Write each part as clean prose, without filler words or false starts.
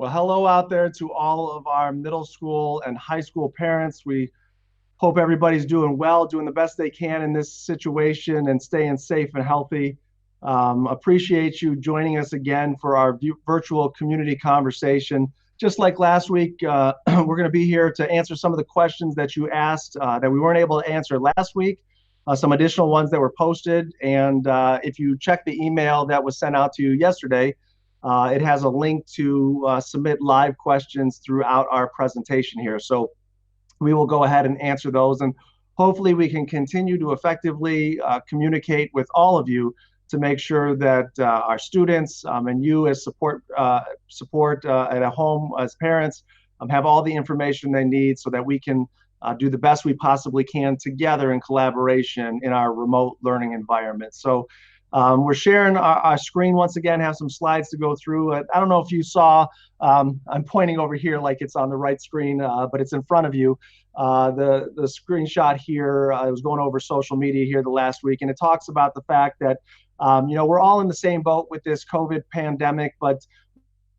Well, hello out there to all of our middle school and high school parents. We hope everybody's doing well, doing the best they can in this situation and staying safe and healthy. Appreciate you joining us again for our virtual community conversation. Just like last week, we're going to be here to answer some of the questions that you asked that we weren't able to answer last week, some additional ones that were posted. And if you check the email that was sent out to you yesterday, it has a link to submit live questions throughout our presentation here. So we will go ahead and answer those. And hopefully we can continue to effectively communicate with all of you to make sure that our students and you as support at a home as parents have all the information they need so that we can do the best we possibly can together in collaboration in our remote learning environment. So we're sharing our screen once again, have some slides to go through. I don't know if you saw, I'm pointing over here like it's on the right screen, but it's in front of you. The screenshot here, I was going over social media here the last week, and it talks about the fact that, we're all in the same boat with this COVID pandemic, but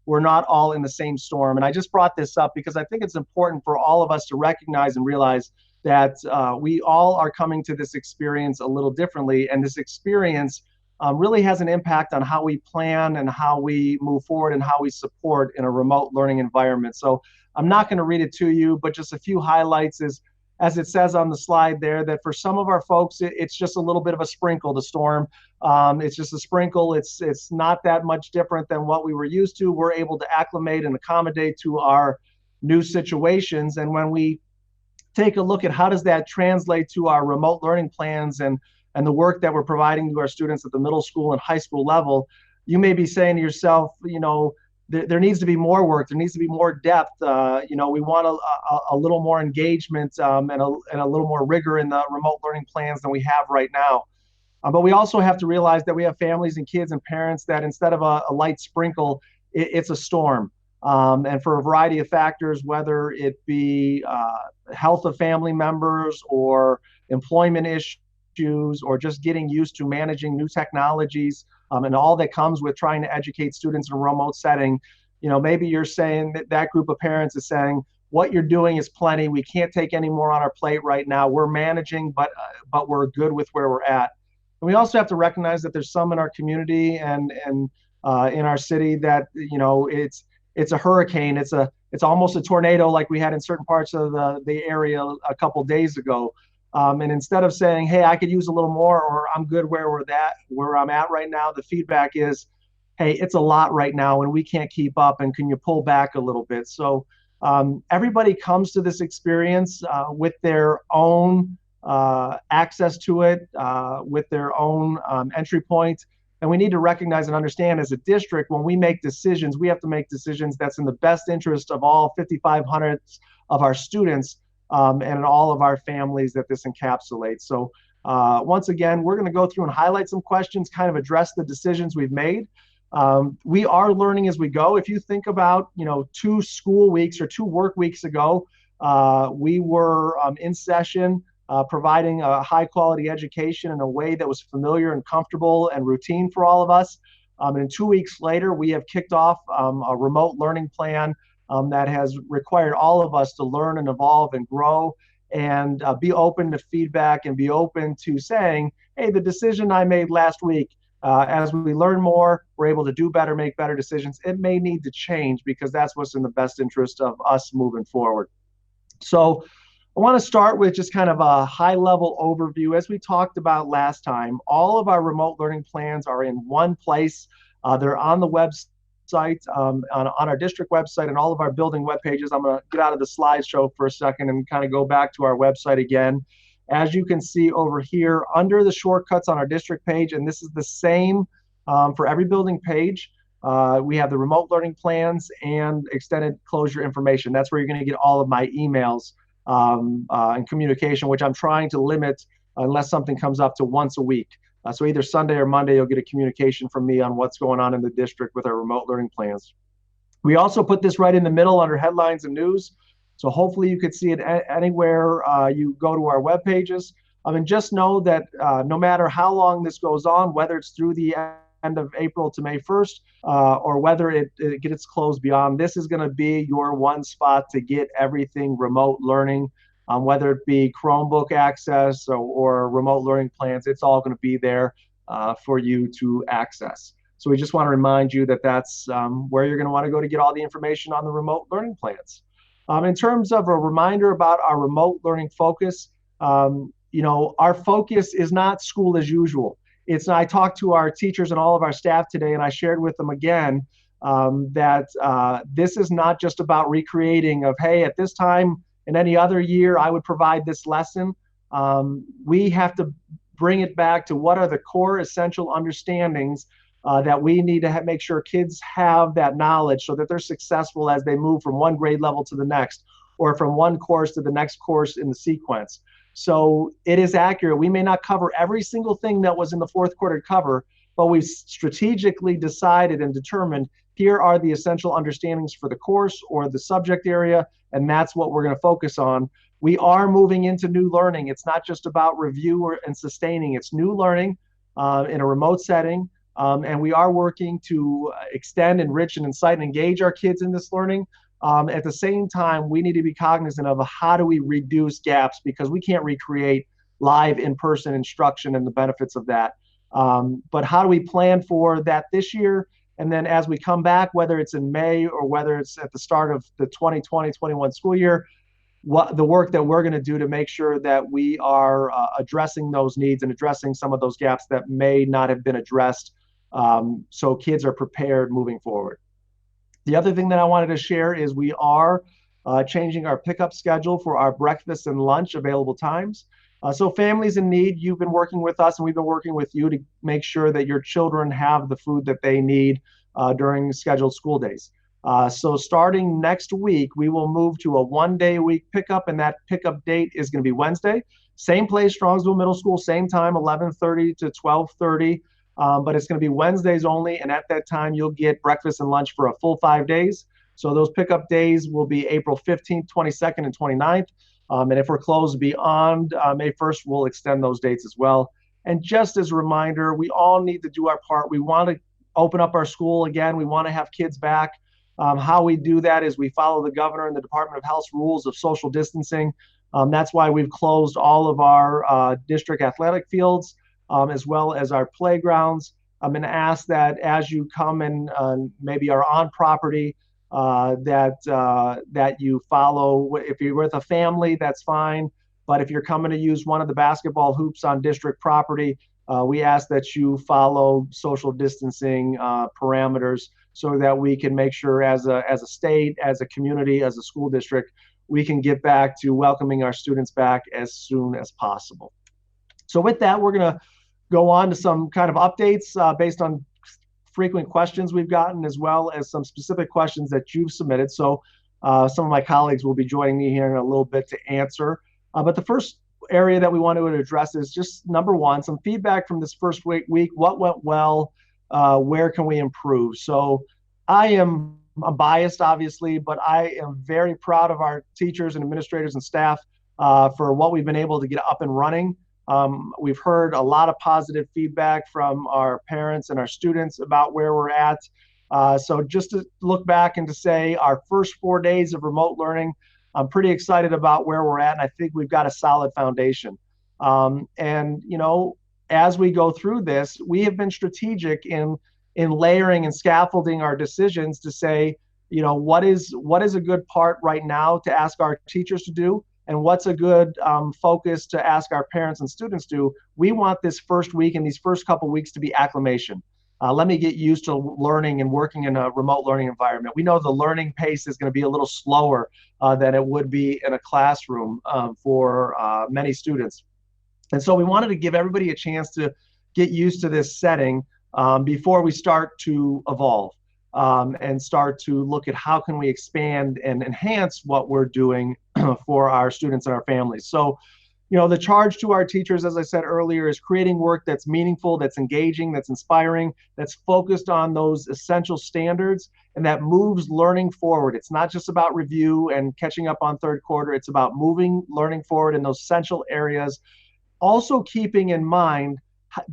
we're not all in the same storm. And I just brought this up because I think it's important for all of us to recognize and realize that we all are coming to this experience a little differently, and this experience really has an impact on how we plan and how we move forward and how we support in a remote learning environment. So I'm not going to read it to you, but just a few highlights is, as it says on the slide there, that for some of our folks, it's just a little bit of a sprinkle, the storm. It's just a sprinkle. It's not that much different than what we were used to. We're able to acclimate and accommodate to our new situations. And when we take a look at how does that translate to our remote learning plans and the work that we're providing to our students at the middle school and high school level, you may be saying to yourself, there needs to be more work. There needs to be more depth. We want a little more engagement and a little more rigor in the remote learning plans than we have right now. But we also have to realize that we have families and kids and parents that instead of a light sprinkle, it's a storm. And for a variety of factors, whether it be health of family members or employment issues or just getting used to managing new technologies, and all that comes with trying to educate students in a remote setting, maybe you're saying that group of parents is saying, what you're doing is plenty. We can't take any more on our plate right now. We're managing, but we're good with where we're at. And we also have to recognize that there's some in our community and in our city that, it's a hurricane. It's almost a tornado like we had in certain parts of the area a couple days ago. And instead of saying, hey, I could use a little more, or I'm good where I'm at right now, the feedback is, hey, it's a lot right now and we can't keep up, and can you pull back a little bit? So everybody comes to this experience with their own access to it, with their own entry point. And we need to recognize and understand as a district, when we make decisions, we have to make decisions that's in the best interest of all 5,500 of our students and all of our families that this encapsulates. So once again, we're going to go through and highlight some questions, kind of address the decisions we've made. We are learning as we go. If you think about, 2 school weeks or 2 work weeks ago, we were in session providing a high quality education in a way that was familiar and comfortable and routine for all of us. And 2 weeks later, we have kicked off a remote learning plan that has required all of us to learn and evolve and grow and be open to feedback and be open to saying, hey, the decision I made last week, as we learn more, we're able to do better, make better decisions. It may need to change because that's what's in the best interest of us moving forward. So I want to start with just kind of a high level overview. As we talked about last time, all of our remote learning plans are in one place. They're on the website, on our district website, and all of our building web pages. I'm going to get out of the slideshow for a second and kind of go back to our website again. As you can see over here under the shortcuts on our district page, and this is the same for every building page, we have the remote learning plans and extended closure information. That's where you're going to get all of my emails and communication, which I'm trying to limit unless something comes up to once a week. So either Sunday or Monday, you'll get a communication from me on what's going on in the district with our remote learning plans. We also put this right in the middle under headlines and news. So hopefully you could see it anywhere you go to our web pages. And just know that no matter how long this goes on, whether it's through the end of April to May 1st, or whether it gets closed beyond, this is going to be your one spot to get everything remote learning, whether it be Chromebook access or remote learning plans. It's all going to be there for you to access. So we just want to remind you that that's where you're going to want to go to get all the information on the remote learning plans. In terms of a reminder about our remote learning focus, our focus is not school as usual. I talked to our teachers and all of our staff today, and I shared with them again that this is not just about recreating of, hey, at this time in any other year, I would provide this lesson. We have to bring it back to what are the core essential understandings that we need to make sure kids have that knowledge so that they're successful as they move from one grade level to the next, or from one course to the next course in the sequence. So it is accurate. We may not cover every single thing that was in the fourth quarter cover, but we've strategically decided and determined here are the essential understandings for the course or the subject area, and that's what we're going to focus on. We are moving into new learning. It's not just about review and sustaining. It's new learning in a remote setting. And we are working to extend, enrich, and incite and engage our kids in this learning. At the same time, we need to be cognizant of how do we reduce gaps, because we can't recreate live in-person instruction and the benefits of that. But how do we plan for that this year? And then as we come back, whether it's in May or whether it's at the start of the 2020-21 school year, what the work that we're going to do to make sure that we are addressing those needs and addressing some of those gaps that may not have been addressed, so kids are prepared moving forward. The other thing that I wanted to share is we are changing our pickup schedule for our breakfast and lunch available times. So families in need, you've been working with us and we've been working with you to make sure that your children have the food that they need during scheduled school days. So starting next week, we will move to a one-day-a-week pickup, and that pickup date is going to be Wednesday. Same place, Strongsville Middle School, same time, 11:30 to 12:30. But it's going to be Wednesdays only, and at that time, you'll get breakfast and lunch for a full 5 days. So those pickup days will be April 15th, 22nd, and 29th. And if we're closed beyond May 1st, we'll extend those dates as well. And just as a reminder, we all need to do our part. We want to open up our school again. We want to have kids back. How we do that is we follow the governor and the Department of Health's rules of social distancing. That's why we've closed all of our district athletic fields, as well as our playgrounds. I'm going to ask that as you come and maybe are on property, that you follow. If you're with a family, that's fine. But if you're coming to use one of the basketball hoops on district property, we ask that you follow social distancing parameters so that we can make sure as a state, as a community, as a school district, we can get back to welcoming our students back as soon as possible. So with that, we're going to go on to some kind of updates based on frequent questions we've gotten, as well as some specific questions that you've submitted. So some of my colleagues will be joining me here in a little bit to answer. But the first area that we want to address is just number one, some feedback from this first week. What went well? Where can we improve? So I'm biased, obviously, but I am very proud of our teachers and administrators and staff for what we've been able to get up and running. We've heard a lot of positive feedback from our parents and our students about where we're at. So just to look back and to say our first 4 days of remote learning, I'm pretty excited about where we're at, and I think we've got a solid foundation. And as we go through this, we have been strategic in layering and scaffolding our decisions to say, what is a good part right now to ask our teachers to do, and what's a good focus to ask our parents and students to do. We want this first week and these first couple weeks to be acclimation. Let me get used to learning and working in a remote learning environment. We know the learning pace is going to be a little slower than it would be in a classroom for many students. And so we wanted to give everybody a chance to get used to this setting before we start to evolve and start to look at how can we expand and enhance what we're doing for our students and our families. So, the charge to our teachers, as I said earlier, is creating work that's meaningful, that's engaging, that's inspiring, that's focused on those essential standards, and that moves learning forward. It's not just about review and catching up on third quarter. It's about moving learning forward in those essential areas. Also keeping in mind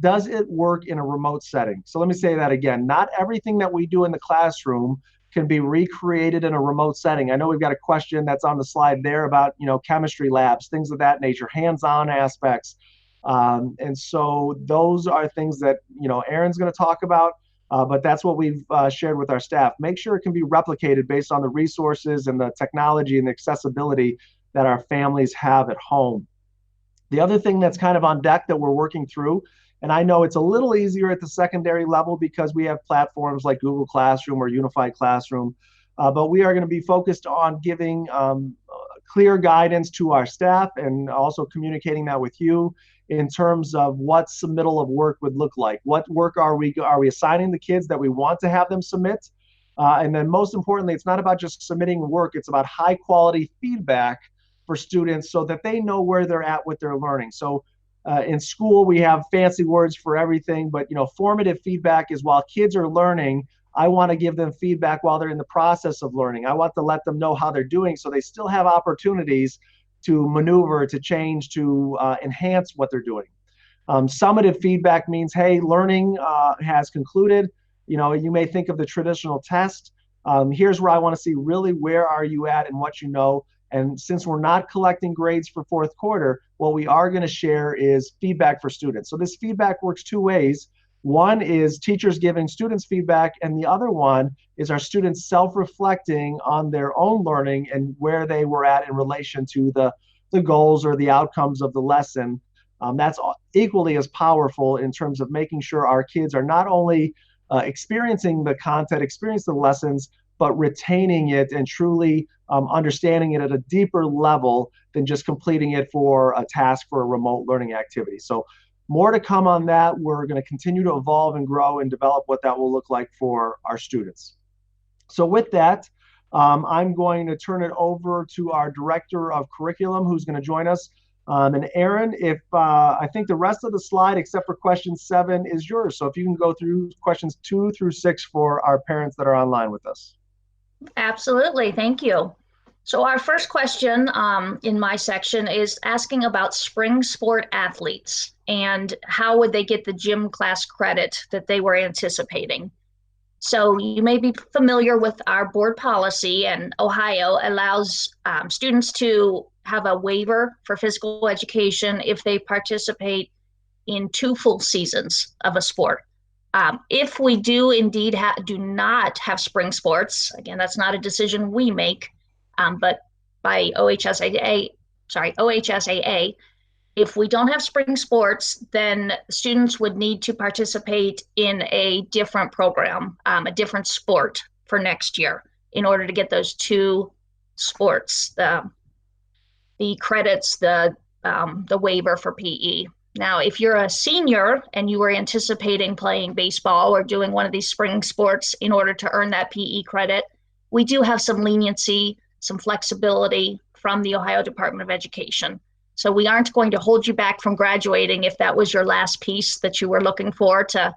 does it work in a remote setting? So let me say that again. Not everything that we do in the classroom can be recreated in a remote setting. I know we've got a question that's on the slide there about, chemistry labs, things of that nature, hands-on aspects. And so those are things that, Aaron's going to talk about, but that's what we've shared with our staff. Make sure it can be replicated based on the resources and the technology and the accessibility that our families have at home. The other thing that's kind of on deck that we're working through, and I know it's a little easier at the secondary level because we have platforms like Google Classroom or Unified Classroom, but we are going to be focused on giving clear guidance to our staff and also communicating that with you in terms of what submittal of work would look like. What work are we assigning the kids that we want to have them submit? And then most importantly, it's not about just submitting work, it's about high quality feedback for students so that they know where they're at with their learning. So in school, we have fancy words for everything, but formative feedback is while kids are learning, I want to give them feedback while they're in the process of learning. I want to let them know how they're doing so they still have opportunities to maneuver, to change, to enhance what they're doing. Summative feedback means, hey, learning has concluded. You may think of the traditional test. Here's where I want to see really where are you at and what you know. And since we're not collecting grades for fourth quarter, what we are going to share is feedback for students. So this feedback works two ways. One is teachers giving students feedback, and the other one is our students self-reflecting on their own learning and where they were at in relation to the goals or the outcomes of the lesson. That's equally as powerful in terms of making sure our kids are not only experiencing the content, experiencing the lessons, but retaining it and truly understanding it at a deeper level than just completing it for a task for a remote learning activity. So more to come on that. We're going to continue to evolve and grow and develop what that will look like for our students. So with that, I'm going to turn it over to our Director of Curriculum, who's going to join us. And Aaron, if I think the rest of the slide, except for question 7, is yours. So if you can go through questions 2 through 6 for our parents that are online with us. Absolutely, thank you. So our first question in my section is asking about spring sport athletes and how would they get the gym class credit that they were anticipating. So you may be familiar with our board policy, and Ohio allows students to have a waiver for physical education if they participate in 2 full seasons of a sport. If we do indeed do not have spring sports, again, that's not a decision we make, but by OHSAA, if we don't have spring sports, then students would need to participate in a different program, a different sport for next year in order to get those 2 sports, the credits, the waiver for PE. Now, if you're a senior and you were anticipating playing baseball or doing one of these spring sports in order to earn that PE credit, we do have some leniency, some flexibility from the Ohio Department of Education. So we aren't going to hold you back from graduating if that was your last piece that you were looking for to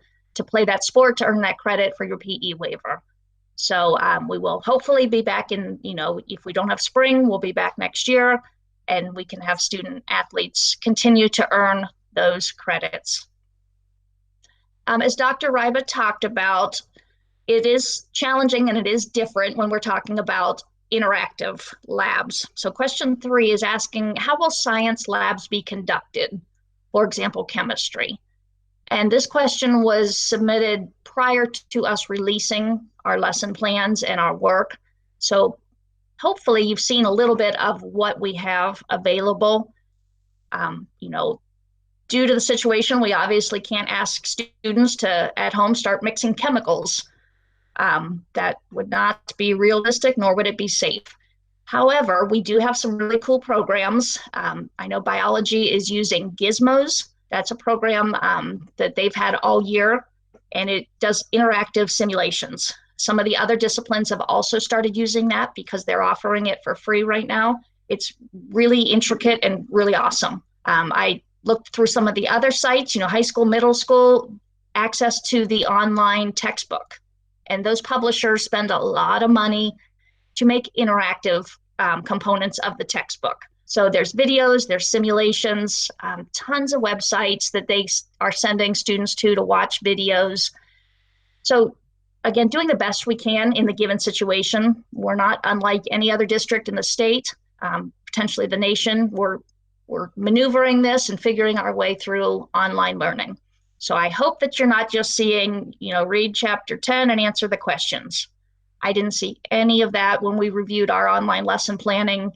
play that sport to earn that credit for your PE waiver. So we will hopefully be back in, if we don't have spring, we'll be back next year and we can have student athletes continue to earn those credits. As Dr. Ryba talked about, it is challenging and it is different when we're talking about interactive labs. So question 3 is asking, how will science labs be conducted? For example, chemistry. And this question was submitted prior to us releasing our lesson plans and our work. So hopefully you've seen a little bit of what we have available. Due to the situation, we obviously can't ask students to at home start mixing chemicals. That would not be realistic, nor would it be safe. However, we do have some really cool programs. I know biology is using Gizmos. That's a program that they've had all year, and it does interactive simulations. Some of the other disciplines have also started using that because they're offering it for free right now. It's really intricate and really awesome. I looked through some of the other sites, high school, middle school, access to the online textbook. And those publishers spend a lot of money to make interactive components of the textbook. So there's videos, there's simulations, tons of websites that they are sending students to watch videos. So again, doing the best we can in the given situation. We're not unlike any other district in the state, potentially the nation. We're maneuvering this and figuring our way through online learning. So I hope that you're not just seeing, read chapter 10 and answer the questions. I didn't see any of that when we reviewed our online lesson planning,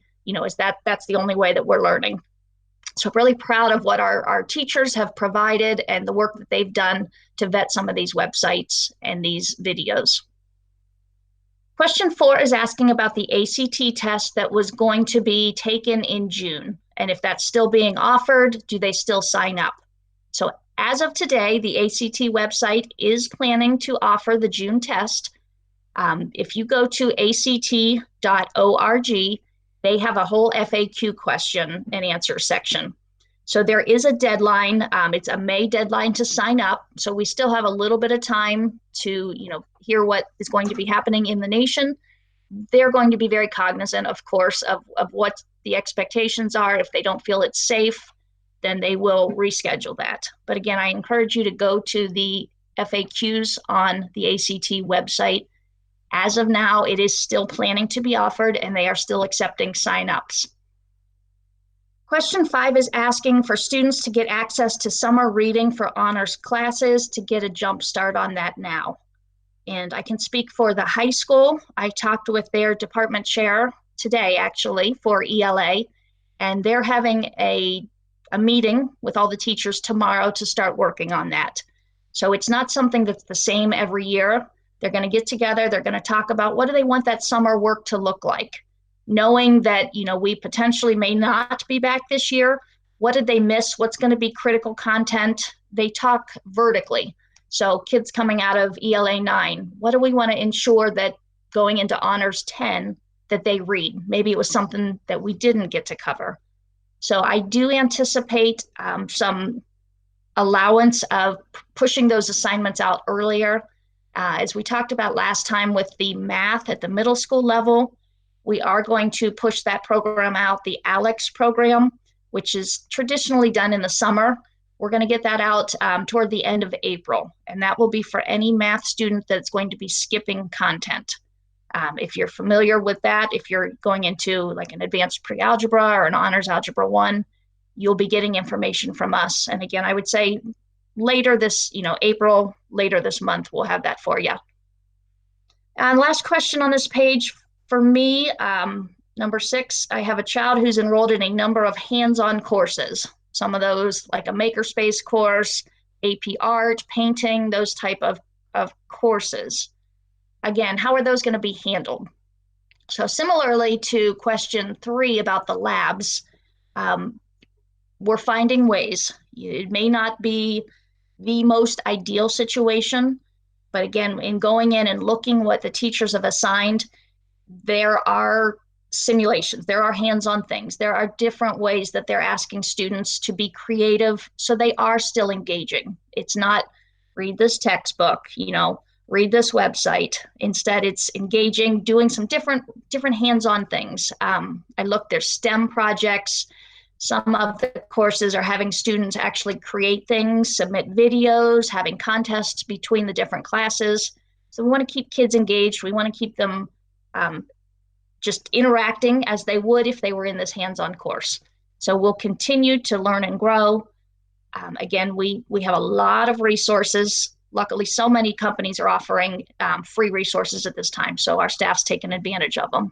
that's the only way that we're learning. So I'm really proud of what our teachers have provided and the work that they've done to vet some of these websites and these videos. Question 4 is asking about the ACT test that was going to be taken in June. And if that's still being offered, do they still sign up? So as of today, the ACT website is planning to offer the June test. If you go to act.org, they have a whole FAQ question and answer section. So there is a deadline. It's a May deadline to sign up. So we still have a little bit of time to, hear what is going to be happening in the nation. They're going to be very cognizant, of course, of what the expectations are. If they don't feel it's safe, then they will reschedule that. But again, I encourage you to go to the FAQs on the ACT website. As of now, it is still planning to be offered, and they are still accepting signups. Question 5 is asking for students to get access to summer reading for honors classes to get a jump start on that now. And I can speak for the high school. I talked with their department chair today, actually, for ELA, and they're having a meeting with all the teachers tomorrow to start working on that. So it's not something that's the same every year. They're going to get together. They're going to talk about what do they want that summer work to look like, knowing that, we potentially may not be back this year. What did they miss? What's going to be critical content? They talk vertically. So kids coming out of ELA 9, what do we want to ensure that going into honors 10 that they read? Maybe it was something that we didn't get to cover. So I do anticipate some allowance of pushing those assignments out earlier. As we talked about last time with the math at the middle school level, we are going to push that program out, the ALEX program, which is traditionally done in the summer. We're going to get that out toward the end of April, and that will be for any math student that's going to be skipping content. If you're familiar with that, if you're going into like an advanced pre-algebra or an honors algebra 1, you'll be getting information from us. And again, I would say later this, April, later this month, we'll have that for you. And last question on this page for me, number 6, I have a child who's enrolled in a number of hands-on courses. Some of those like a makerspace course, AP art, painting, those type of courses. Again, how are those going to be handled? So similarly to question 3 about the labs, we're finding ways. It may not be the most ideal situation, but again, in going in and looking what the teachers have assigned, there are simulations, there are hands-on things, there are different ways that they're asking students to be creative, so they are still engaging. It's not read this textbook, read this website. Instead, it's engaging, doing some different hands-on things. I looked, there's STEM projects. Some of the courses are having students actually create things, submit videos, having contests between the different classes. So we want to keep kids engaged. We want to keep them just interacting as they would if they were in this hands-on course. So we'll continue to learn and grow. Again, we have a lot of resources. Luckily, so many companies are offering free resources at this time, so our staff's taking advantage of them.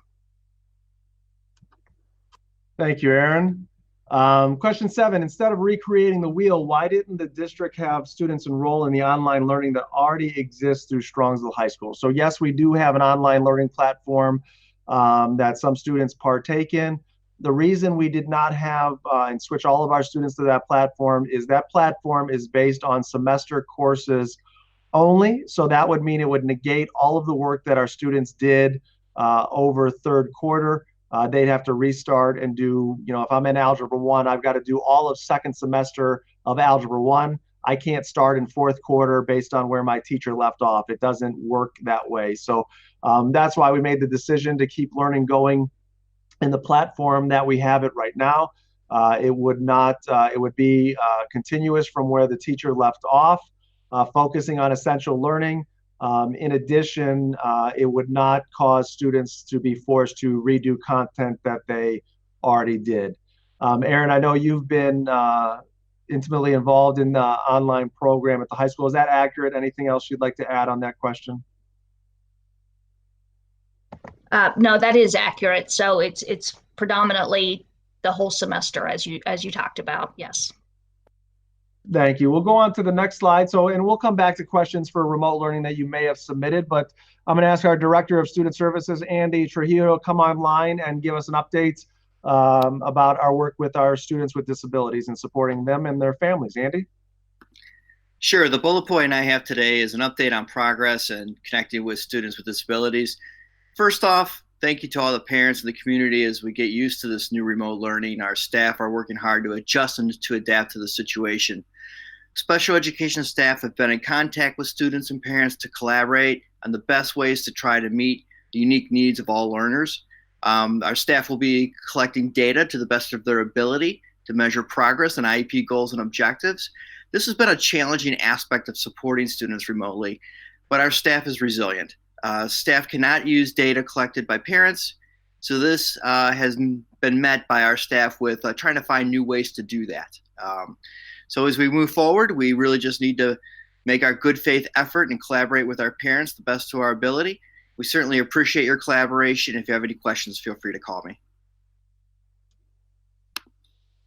Thank you, Erin. Question 7, instead of recreating the wheel, why didn't the district have students enroll in the online learning that already exists through Strongsville High School? So yes, we do have an online learning platform that some students partake in. The reason we did not have and switch all of our students to that platform is based on semester courses only. So that would mean it would negate all of the work that our students did over third quarter. They'd have to restart and do, if I'm in Algebra 1, I've got to do all of second semester of Algebra 1. I can't start in fourth quarter based on where my teacher left off. It doesn't work that way. So that's why we made the decision to keep learning going in the platform that we have it right now. It would not, it would be continuous from where the teacher left off, focusing on essential learning. In addition, it would not cause students to be forced to redo content that they already did. Aaron, I know you've been intimately involved in the online program at the high school. Is that accurate? Anything else you'd like to add on that question? No, that is accurate. So it's predominantly the whole semester, as you talked about. Yes. Thank you. We'll go on to the next slide. So, and we'll come back to questions for remote learning that you may have submitted, but I'm going to ask our Director of Student Services, Andy Trujillo, to come online and give us an update about our work with our students with disabilities and supporting them and their families. Andy? Sure. The bullet point I have today is an update on progress and connecting with students with disabilities. First off, thank you to all the parents in the community as we get used to this new remote learning. Our staff are working hard to adjust and to adapt to the situation. Special education staff have been in contact with students and parents to collaborate on the best ways to try to meet the unique needs of all learners. Our staff will be collecting data to the best of their ability to measure progress and IEP goals and objectives. This has been a challenging aspect of supporting students remotely, but our staff is resilient. Staff cannot use data collected by parents, so this has been met by our staff with trying to find new ways to do that. So as we move forward, we really just need to make our good faith effort and collaborate with our parents the best to our ability. We certainly appreciate your collaboration. If you have any questions, feel free to call me.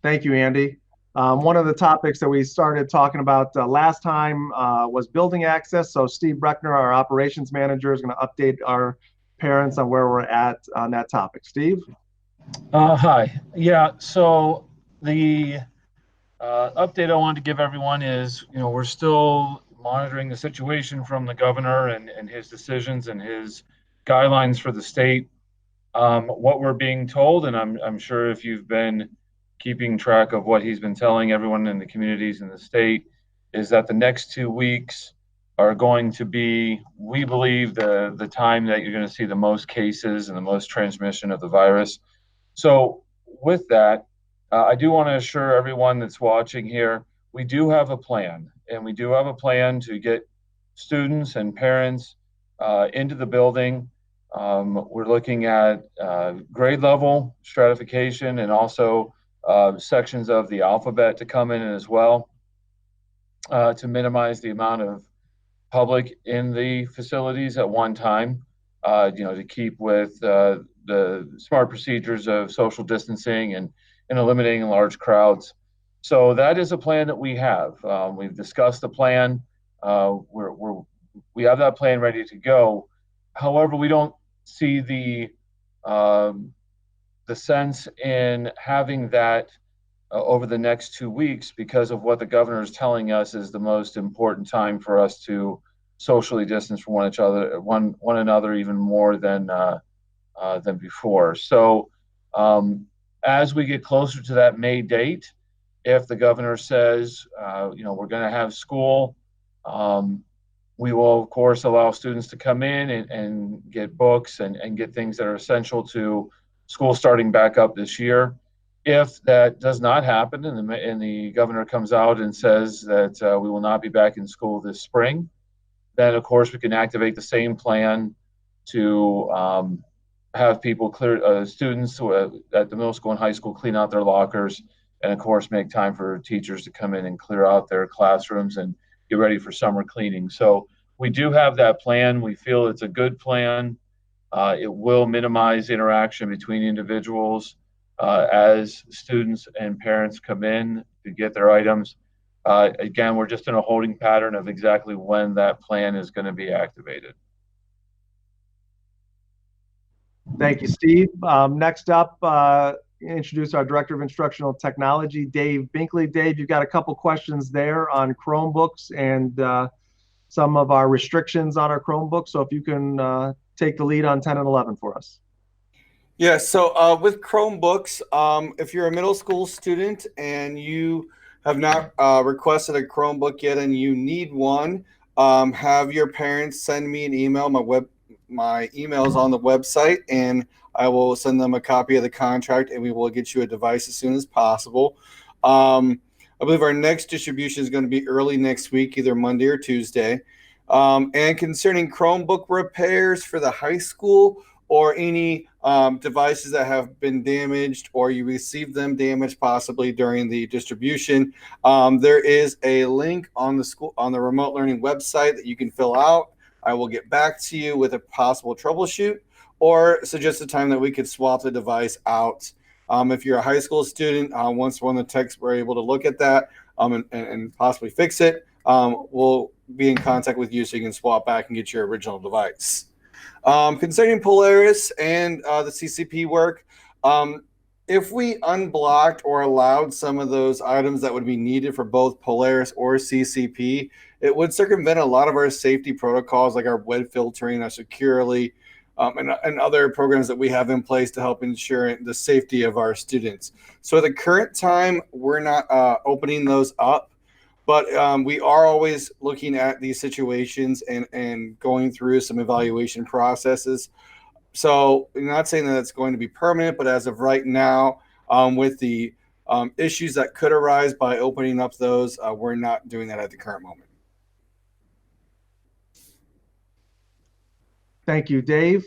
Thank you, Andy. One of the topics that we started talking about last time was building access. So Steve Breckner, our operations manager, is going to update our parents on where we're at on that topic. Steve? Hi. Yeah, so the update I wanted to give everyone is, we're still monitoring the situation from the governor and his decisions and his guidelines for the state. What we're being told, and I'm sure if you've been keeping track of what he's been telling everyone in the communities in the state, is that the next 2 weeks are going to be, we believe, the time that you're going to see the most cases and the most transmission of the virus. So with that, I do want to assure everyone that's watching here, we do have a plan, and we do have a plan to get students and parents into the building. We're looking at grade level stratification and also sections of the alphabet to come in as well to minimize the amount of public in the facilities at one time, to keep with the smart procedures of social distancing and eliminating large crowds. So that is a plan that we have. We've discussed the plan. We have that plan ready to go. However, we don't see the sense in having that over the next 2 weeks because of what the governor is telling us is the most important time for us to socially distance from one another even more than before. So as we get closer to that May date, if the governor says, we're going to have school, we will, of course, allow students to come in and get books and get things that are essential to school starting back up this year. If that does not happen and the governor comes out and says that we will not be back in school this spring, then, of course, we can activate the same plan to have people students at the middle school and high school clean out their lockers and, of course, make time for teachers to come in and clear out their classrooms and get ready for summer cleaning. So we do have that plan. We feel it's a good plan. It will minimize interaction between individuals as students and parents come in to get their items. Again, we're just in a holding pattern of exactly when that plan is going to be activated. Thank you, Steve. Next up, introduce our Director of Instructional Technology, Dave Binkley. Dave, you've got a couple questions there on Chromebooks and some of our restrictions on our Chromebooks. So if you can take the lead on 10 and 11 for us. Yeah, so with Chromebooks, if you're a middle school student and you have not requested a Chromebook yet and you need one, have your parents send me an email. My email is on the website, and I will send them a copy of the contract, and we will get you a device as soon as possible. I believe our next distribution is going to be early next week, either Monday or Tuesday. And concerning Chromebook repairs for the high school or any devices that have been damaged or you received them damaged possibly during the distribution, there is a link on the remote learning website that you can fill out. I will get back to you with a possible troubleshoot or suggest a time that we could swap the device out. If you're a high school student, once one of the techs were able to look at that and possibly fix it, we'll be in contact with you so you can swap back and get your original device. Concerning Polaris and the CCP work, if we unblocked or allowed some of those items that would be needed for both Polaris or CCP, it would circumvent a lot of our safety protocols like our web filtering, our securely, and other programs that we have in place to help ensure the safety of our students. So at the current time, we're not opening those up, but we are always looking at these situations and going through some evaluation processes. So I'm not saying that it's going to be permanent, but as of right now, with the issues that could arise by opening up those, we're not doing that at the current moment. Thank you, Dave.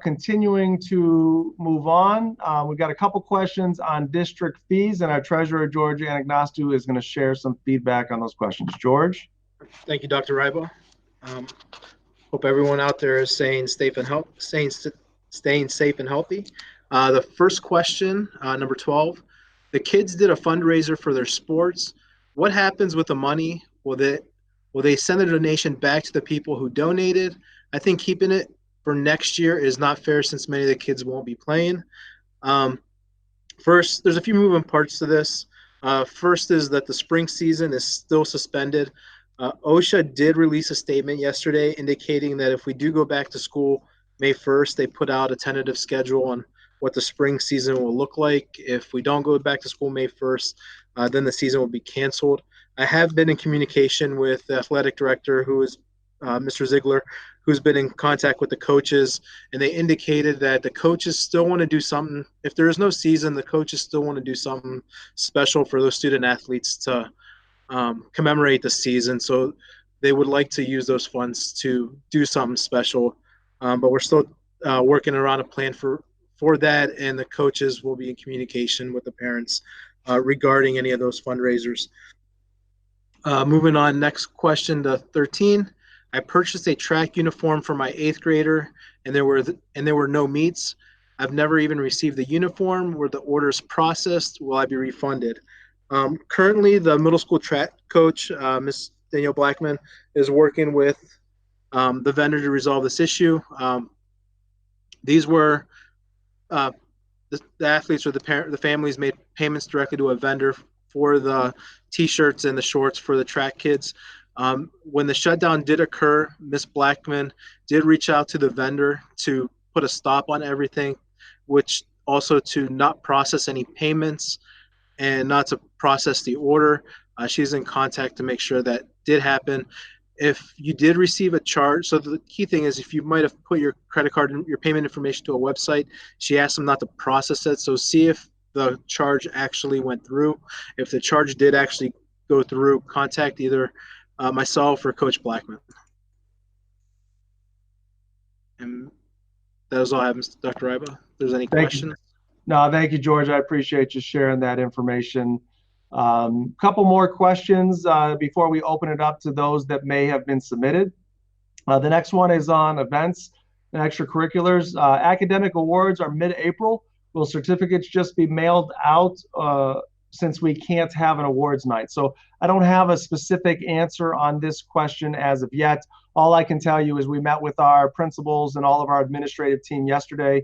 Continuing to move on, we've got a couple questions on district fees, and our treasurer, George Anagnostou, is going to share some feedback on those questions. George? Thank you, Dr. Rybo. Hope everyone out there is staying safe and healthy. The first question, number 12, the kids did a fundraiser for their sports. What happens with the money? Will they send the donation back to the people who donated? I think keeping it for next year is not fair since many of the kids won't be playing. First, there's a few moving parts to this. First is that the spring season is still suspended. OSHA did release a statement yesterday indicating that if we do go back to school May 1st, they put out a tentative schedule on what the spring season will look like. If we don't go back to school May 1st, then the season will be canceled. I have been in communication with the athletic director, who is Mr. Ziegler, who's been in contact with the coaches, and they indicated that the coaches still want to do something. If there is no season, the coaches still want to do something special for those student athletes to commemorate the season. So they would like to use those funds to do something special. But we're still working around a plan for that, and the coaches will be in communication with the parents regarding any of those fundraisers. Moving on, next question to 13. I purchased a track uniform for my 8th grader, and there were no meets. I've never even received the uniform. Were the orders processed? Will I be refunded? Currently, the middle school track coach, Ms. Danielle Blackman, is working with the vendor to resolve this issue. These were the athletes or the families made payments directly to a vendor for the T-shirts and the shorts for the track kids. When the shutdown did occur, Ms. Blackman did reach out to the vendor to put a stop on everything, which also to not process any payments and not to process the order. She's in contact to make sure that did happen. If you did receive a charge, so the key thing is if you might have put your credit card and your payment information to a website, she asked them not to process it. So see if the charge actually went through. If the charge did actually go through, contact either myself or Coach Blackman. And that was all I have, Dr. Rybo. If there's any questions. No, thank you, George. I appreciate you sharing that information. Couple more questions before we open it up to those that may have been submitted. The next one is on events and extracurriculars. Academic awards are mid-April. Will certificates just be mailed out since we can't have an awards night? So I don't have a specific answer on this question as of yet. All I can tell you is we met with our principals and all of our administrative team yesterday.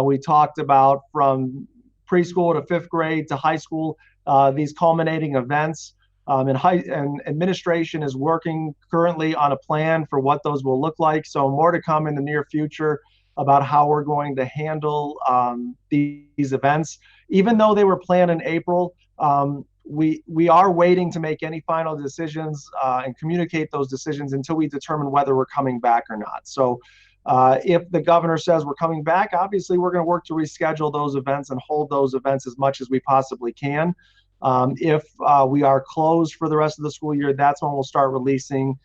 We talked about from preschool to 5th grade to high school, these culminating events. And administration is working currently on a plan for what those will look like. So more to come in the near future about how we're going to handle these events. Even though they were planned in April, we are waiting to make any final decisions and communicate those decisions until we determine whether we're coming back or not. So If the governor says we're coming back, obviously we're going to work to reschedule those events and hold those events as much as we possibly can. If we are closed for the rest of the school year, that's when we'll start releasing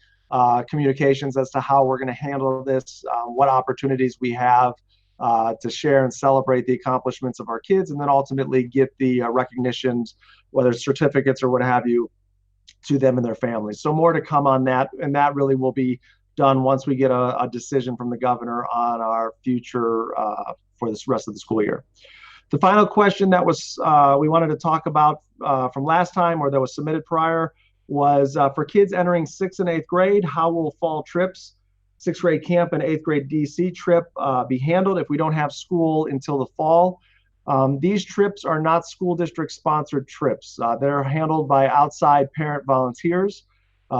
communications as to how we're going to handle this, what opportunities we have to share and celebrate the accomplishments of our kids, and then ultimately get the recognitions, whether it's certificates or what have you, to them and their families. So more to come on that, and that really will be done once we get a decision from the governor on our future for this rest of the school year. The final question that was we wanted to talk about from last time, or that was submitted prior, was for kids entering 6th and 8th grade, how will fall trips, 6th grade camp and 8th grade DC trip be handled if we don't have school until the fall? These trips are not school district sponsored trips. They're handled by outside parent volunteers.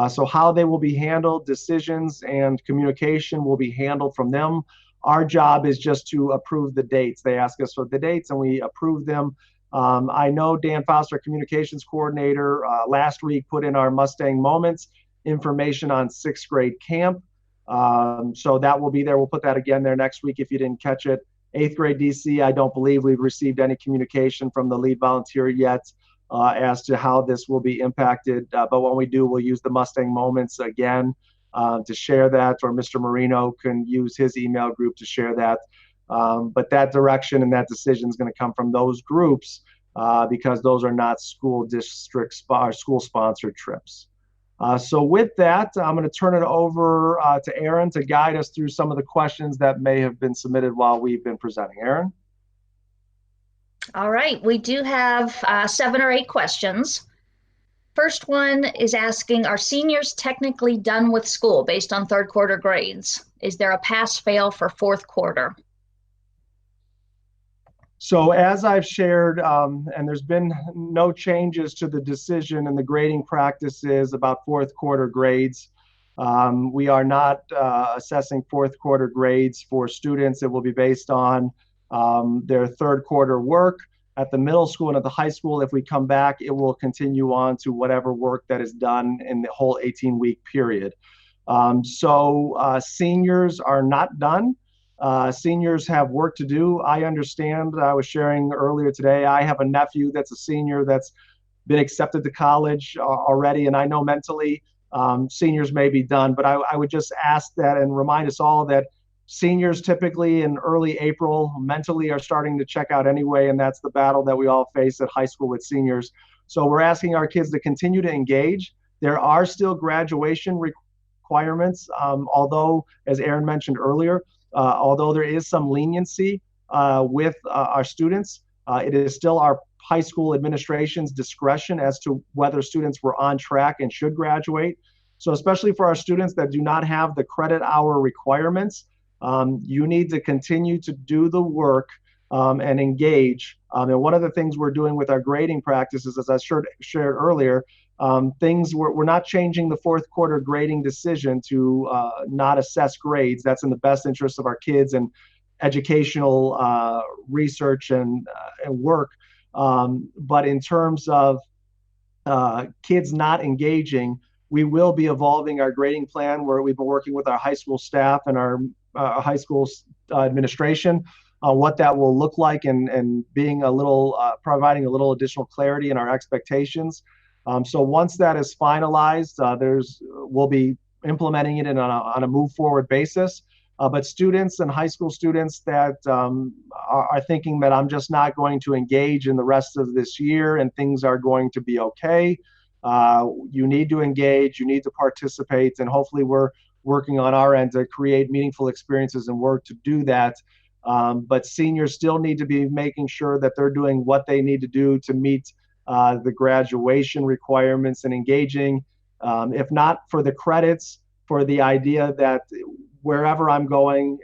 So how they will be handled, decisions and communication will be handled from them. Our job is just to approve the dates. They ask us for the dates and we approve them. I know Dan Foster, communications coordinator, last week put in our Mustang Moments information on 6th grade camp. So that will be there. We'll put that again there next week if you didn't catch it. 8th grade DC, I don't believe we've received any communication from the lead volunteer yet as to how this will be impacted. But when we do, we'll use the Mustang Moments again to share that, or Mr. Marino can use his email group to share that. But that direction and that decision is going to come from those groups because those are not school district school sponsored trips. So with that, I'm going to turn it over to Aaron to guide us through some of the questions that may have been submitted while we've been presenting. Aaron? All right, we do have 7 or 8 questions. First one is asking, are seniors technically done with school based on 3rd quarter grades? Is there a pass-fail for 4th quarter? So as I've shared, and there's been no changes to the decision and the grading practices about 4th quarter grades. We are not assessing 4th quarter grades for students. It will be based on their 3rd quarter work at the middle school, and at the high school. If we come back, it will continue on to whatever work that is done in the whole 18-week period. So seniors are not done. Seniors have work to do. I understand. I was sharing earlier today, I have a nephew that's a senior that's been accepted to college already, and I know mentally seniors may be done, but I would just ask that and remind us all that seniors typically in early April mentally are starting to check out anyway, and that's the battle that we all face at high school with seniors. So we're asking our kids to continue to engage. There are still graduation requirements, although, as Aaron mentioned earlier, although there is some leniency with our students, it is still our high school administration's discretion as to whether students were on track and should graduate. So especially for our students that do not have the credit hour requirements, you need to continue to do the work and engage. And one of the things we're doing with our grading practices, as I shared earlier, we're not changing the 4th quarter grading decision to not assess grades. That's in the best interest of our kids and educational research and work. But in terms of kids not engaging, we will be evolving our grading plan, where we've been working with our high school staff and our high school administration what that will look like, and being a little providing a little additional clarity in our expectations. So once that is finalized, we'll be implementing it on a move forward basis. But students and high school students that are thinking that I'm just not going to engage in the rest of this year and things are going to be okay, you need to engage, you need to participate, and hopefully we're working on our end to create meaningful experiences and work to do that. But seniors still need to be making sure that they're doing what they need to do to meet the graduation requirements and engaging, if not for the credits, for the idea that wherever I'm going,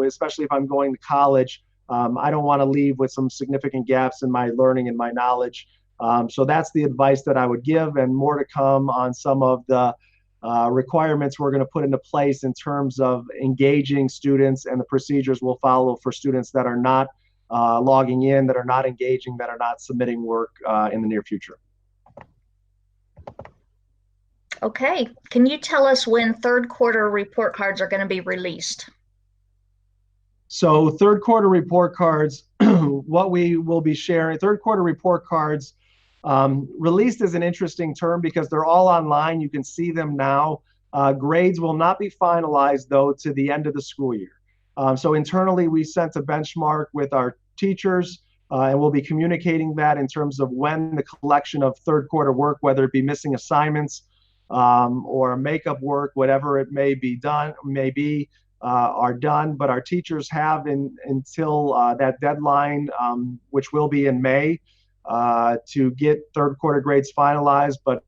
especially if I'm going to college, I don't want to leave with some significant gaps in my learning and my knowledge. So that's the advice that I would give, and more to come on some of the requirements we're going to put into place in terms of engaging students and the procedures we'll follow for students that are not logging in, that are not engaging, that are not submitting work in the near future. Okay, can you tell us when 3rd quarter report cards are going to be released? So third quarter report cards, what we will be sharing, third quarter report cards, released is an interesting term because they're all online. You can see them now. Grades will not be finalized, though, to the end of the school year. So internally, we sent a benchmark with our teachers, and we'll be communicating that in terms of when the collection of third quarter work, whether it be missing assignments or makeup work, whatever it may be, are done. But our teachers have until that deadline, which will be in May, to get third quarter grades finalized. But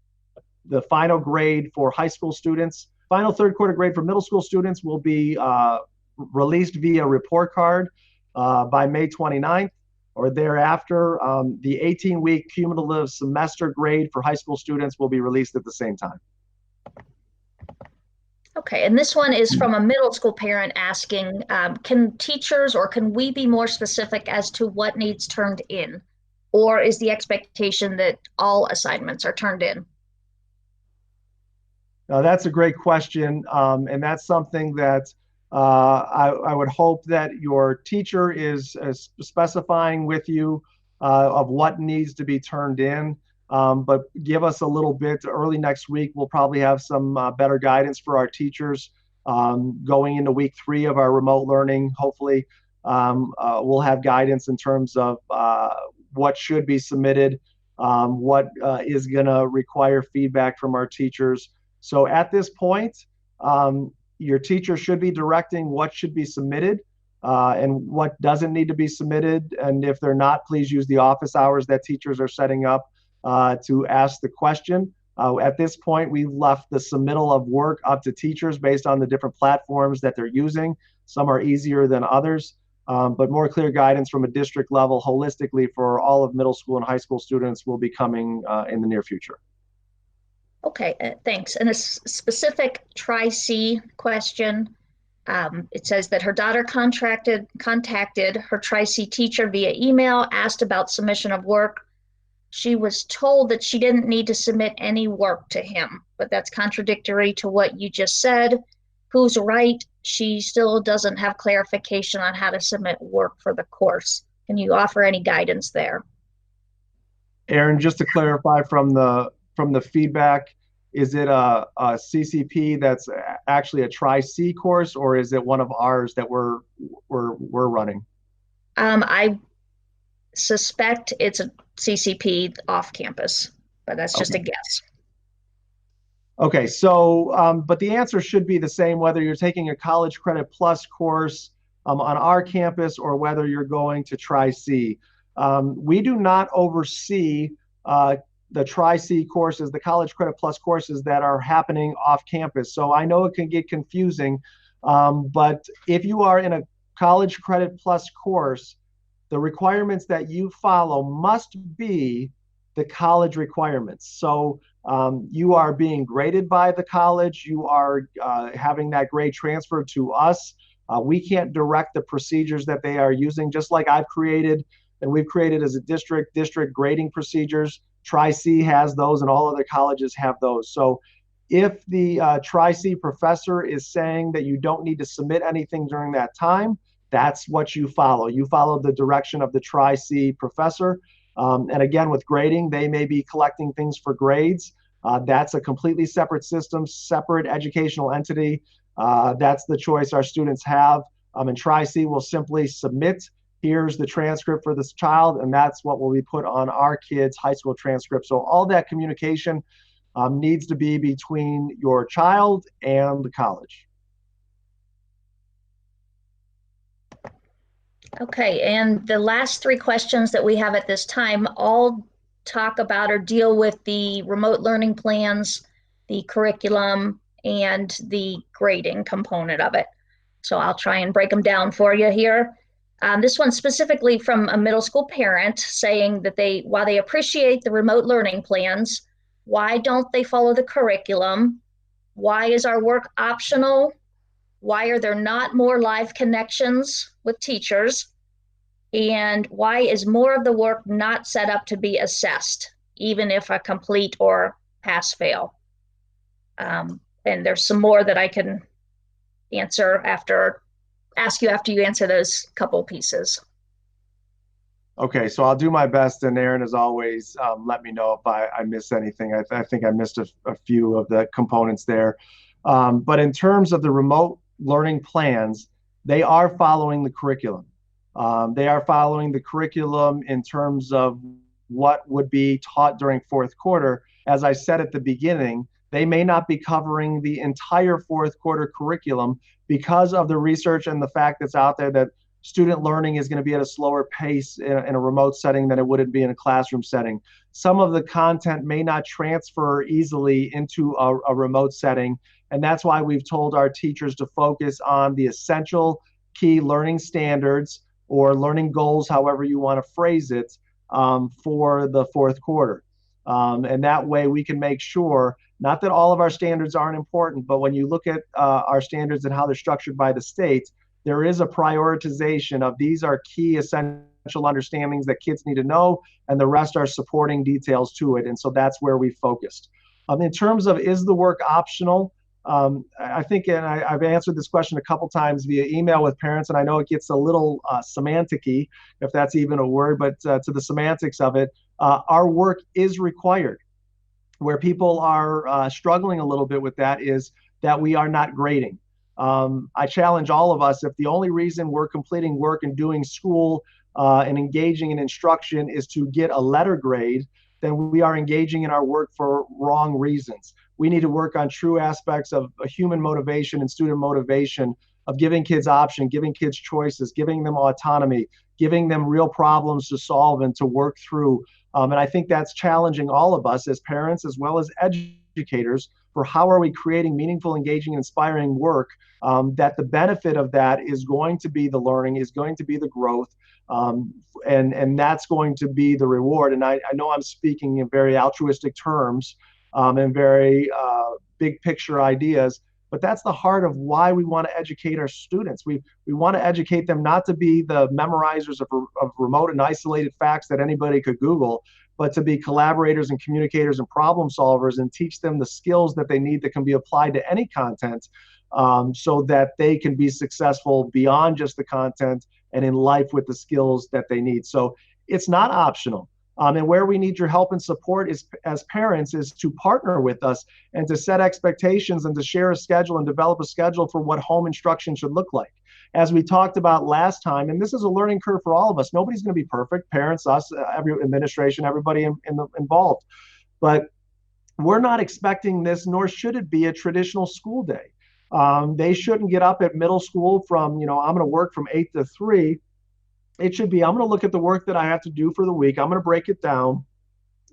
the final grade for high school students, final third quarter grade for middle school students will be released via report card by May 29th or thereafter. The 18-week cumulative semester grade for high school students will be released at the same time. Okay, and this one is from a middle school parent asking, can teachers or can we be more specific as to what needs turned in? Or is the expectation that all assignments are turned in? Now, that's a great question. And that's something that I would hope that your teacher is specifying with you of what needs to be turned in. But give us a little bit. Early next week, we'll probably have some better guidance for our teachers going into week 3 of our remote learning. Hopefully, we'll have guidance in terms of what should be submitted, what is going to require feedback from our teachers. So at this point, your teacher should be directing what should be submitted and what doesn't need to be submitted. And if they're not, please use the office hours that teachers are setting up to ask the question. At this point, we've left the submittal of work up to teachers based on the different platforms that they're using. Some are easier than others, but more clear guidance from a district level holistically for all of middle school and high school students will be coming in the near future. Okay, thanks. And a specific Tri-C question. It says that her daughter contacted her Tri-C teacher via email, asked about submission of work. She was told that she didn't need to submit any work to him, but that's contradictory to what you just said. Who's right? She still doesn't have clarification on how to submit work for the course. Can you offer any guidance there? Aaron, just to clarify from the feedback, is it a CCP that's actually a Tri-C course, or is it one of ours that we're running? I suspect it's a CCP off campus, but that's just a guess. Okay, so but the answer should be the same whether you're taking a College Credit Plus course on our campus or whether you're going to Tri-C. We do not oversee the Tri-C courses, the College Credit Plus courses that are happening off campus. So I know it can get confusing, but if you are in a College Credit Plus course, the requirements that you follow must be the college requirements. So you are being graded by the college. You are having that grade transferred to us. We can't direct the procedures that they are using, just like I've created and we've created as a district grading procedures. Tri-C has those and all other colleges have those. So if the Tri-C professor is saying that you don't need to submit anything during that time, that's what you follow. You follow the direction of the Tri-C professor. And again, with grading, they may be collecting things for grades. That's a completely separate system, separate educational entity. That's the choice our students have. And Tri-C will simply submit, here's the transcript for this child, and that's what will be put on our kids' high school transcript. So all that communication needs to be between your child and the college. Okay, and the last 3 questions that we have at this time all talk about or deal with the remote learning plans, the curriculum, and the grading component of it. So I'll try and break them down for you here. This one specifically from a middle school parent saying that while they appreciate the remote learning plans, why don't they follow the curriculum? Why is our work optional? Why are there not more live connections with teachers? And why is more of the work not set up to be assessed, even if a complete or pass-fail? And there's some more that I can answer after ask you after you answer those couple pieces. Okay, so I'll do my best, and Aaron, as always, let me know if I miss anything. I think I missed a few of the components there. But in terms of the remote learning plans, they are following the curriculum. They are following the curriculum in terms of what would be taught during fourth quarter. As I said at the beginning, they may not be covering the entire fourth quarter curriculum because of the research and the fact that's out there that student learning is going to be at a slower pace in a remote setting than it would be in a classroom setting. Some of the content may not transfer easily into a remote setting, and that's why we've told our teachers to focus on the essential key learning standards or learning goals, however you want to phrase it, for the fourth quarter. And that way we can make sure, not that all of our standards aren't important, but when you look at our standards and how they're structured by the state, there is a prioritization of these are key essential understandings that kids need to know, and the rest are supporting details to it. And so that's where we focused. In terms of is the work optional, I think, and I've answered this question a couple times via email with parents, and I know it gets a little semantic-y, if that's even a word, but to the semantics of it, our work is required. Where people are struggling a little bit with that is that we are not grading. I challenge all of us, if the only reason we're completing work and doing school and engaging in instruction is to get a letter grade, then we are engaging in our work for wrong reasons. We need to work on true aspects of human motivation and student motivation, of giving kids option, giving kids choices, giving them autonomy, giving them real problems to solve and to work through. And I think that's challenging all of us as parents as well as educators for how are we creating meaningful, engaging, inspiring work, that the benefit of that is going to be the learning, is going to be the growth, and that's going to be the reward. And I know I'm speaking in very altruistic terms and very big picture ideas, but that's the heart of why we want to educate our students. We want to educate them not to be the memorizers of remote and isolated facts that anybody could Google, but to be collaborators and communicators and problem solvers and teach them the skills that they need that can be applied to any content, so that they can be successful beyond just the content and in life with the skills that they need. So it's not optional. And where we need your help and support is, as parents, is to partner with us and to set expectations and to share a schedule and develop a schedule for what home instruction should look like. As we talked about last time, and this is a learning curve for all of us. Nobody's going to be perfect, parents, us, every administration, everybody involved. But we're not expecting this, nor should it be a traditional school day. They shouldn't get up at middle school from, I'm going to work from 8 to 3. It should be, I'm going to look at the work that I have to do for the week. I'm going to break it down,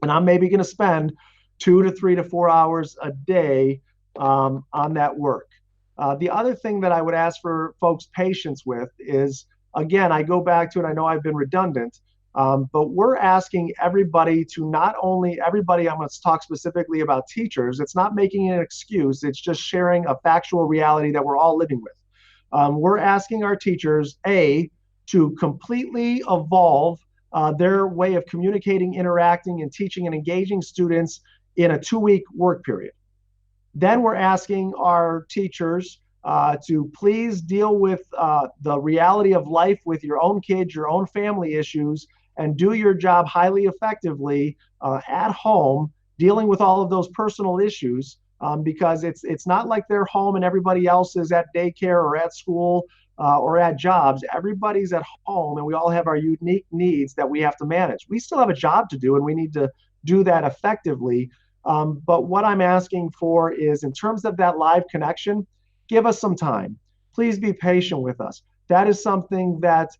and I'm maybe going to spend 2 to 3 to 4 hours a day on that work. The other thing that I would ask for folks' patience with is, again, I go back to it, I know I've been redundant, but we're asking everybody to not only, everybody, I'm going to talk specifically about teachers, it's not making an excuse, it's just sharing a factual reality that we're all living with. We're asking our teachers, to completely evolve their way of communicating, interacting, and teaching and engaging students in a 2-week work period. Then we're asking our teachers to please deal with the reality of life with your own kids, your own family issues, and do your job highly effectively at home, dealing with all of those personal issues, because it's not like they're home and everybody else is at daycare or at school or at jobs. Everybody's at home and we all have our unique needs that we have to manage. We still have a job to do and we need to do that effectively. But what I'm asking for is, in terms of that live connection, give us some time. Please be patient with us. That is something that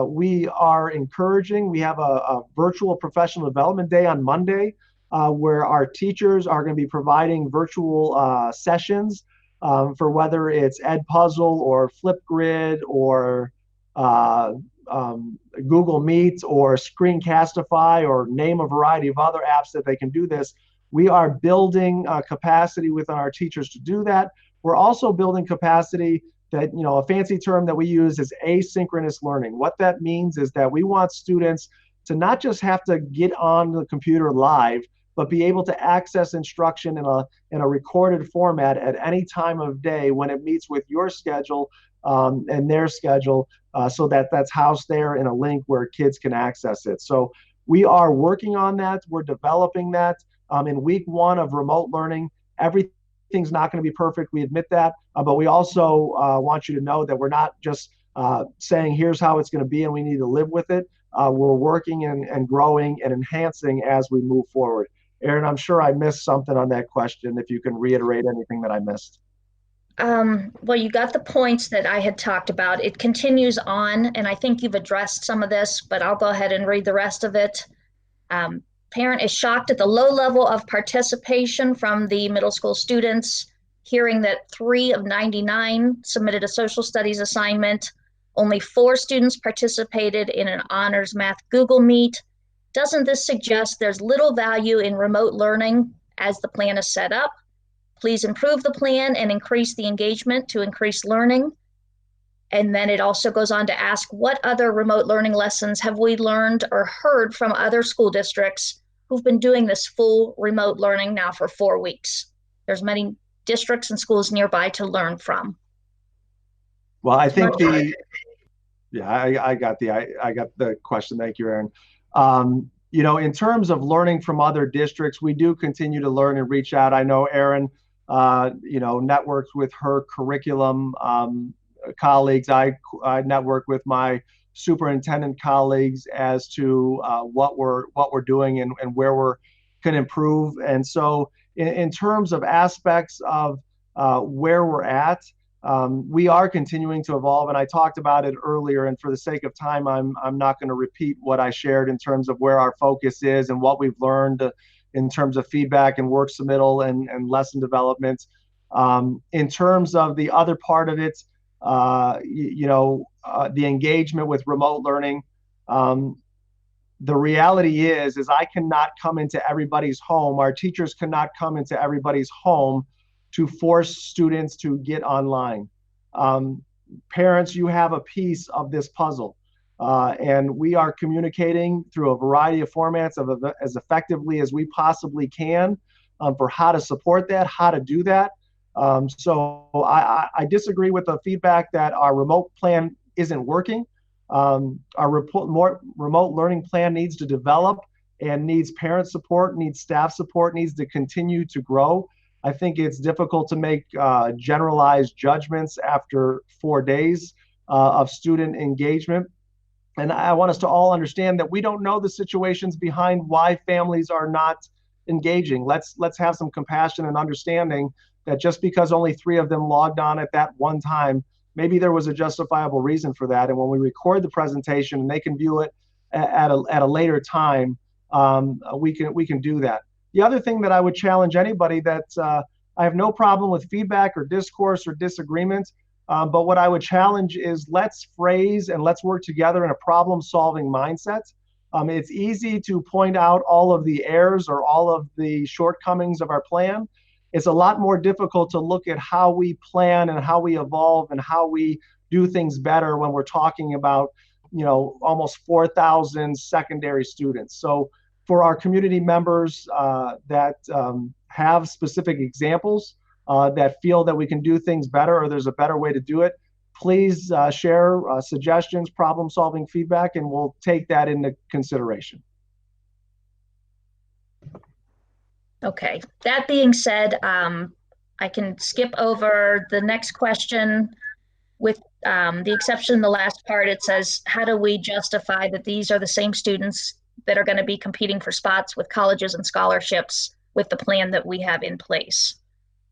we are encouraging. We have a virtual professional development day on Monday where our teachers are going to be providing virtual sessions for whether it's Edpuzzle or Flipgrid or Google Meet or Screencastify, or name a variety of other apps that they can do this. We are building capacity within our teachers to do that. We're also building capacity that, a fancy term that we use is asynchronous learning. What that means is that we want students to not just have to get on the computer live, but be able to access instruction in a recorded format at any time of day when it meets with your schedule, and their schedule, so that that's housed there in a link where kids can access it. So we are working on that. We're developing that. In week one of remote learning, everything's not going to be perfect. We admit that, but we also want you to know that we're not just saying here's how it's going to be and we need to live with it. We're working and growing and enhancing as we move forward. Aaron, I'm sure I missed something on that question. If you can reiterate anything that I missed. Well, you got the points that I had talked about. It continues on, and I think you've addressed some of this, but I'll go ahead and read the rest of it. Parent is shocked at the low level of participation from the middle school students, hearing that 3 of 99 submitted a social studies assignment. Only 4 students participated in an honors math Google Meet. Doesn't this suggest there's little value in remote learning as the plan is set up? Please improve the plan and increase the engagement to increase learning. And then it also goes on to ask, what other remote learning lessons have we learned or heard from other school districts who've been doing this full remote learning now for 4 weeks? There's many districts and schools nearby to learn from. Well, I think I got the question. Thank you, Aaron. In terms of learning from other districts, we do continue to learn and reach out. I know Erin, networks with her curriculum colleagues. I network with my superintendent colleagues as to what we're doing and where we can improve. And so, in terms of aspects of where we're at, we are continuing to evolve, and I talked about it earlier. And for the sake of time, I'm not going to repeat what I shared in terms of where our focus is and what we've learned in terms of feedback and work submittal and lesson development. In terms of the other part of it, the engagement with remote learning. The reality is I cannot come into everybody's home. Our teachers cannot come into everybody's home to force students to get online. Parents, you have a piece of this puzzle. And we are communicating through a variety of formats as effectively as we possibly can for how to support that, how to do that. So I disagree with the feedback that our remote plan isn't working. Our remote learning plan needs to develop and needs parent support, needs staff support, needs to continue to grow. I think it's difficult to make generalized judgments after 4 days of student engagement. And I want us to all understand that we don't know the situations behind why families are not engaging. Let's have some compassion and understanding that just because only 3 of them logged on at that one time, maybe there was a justifiable reason for that. And when we record the presentation and they can view it at a later time, we can do that. The other thing that I would challenge anybody that I have no problem with feedback or discourse or disagreement, but what I would challenge is let's phrase and let's work together in a problem-solving mindset. It's easy to point out all of the errors or all of the shortcomings of our plan. It's a lot more difficult to look at how we plan and how we evolve and how we do things better when we're talking about, almost 4,000 secondary students. So for our community members that have specific examples that feel that we can do things better or there's a better way to do it, please share suggestions, problem-solving feedback, and we'll take that into consideration. Okay, that being said, I can skip over the next question with the exception of the last part. It says, how do we justify that these are the same students that are going to be competing for spots with colleges and scholarships with the plan that we have in place?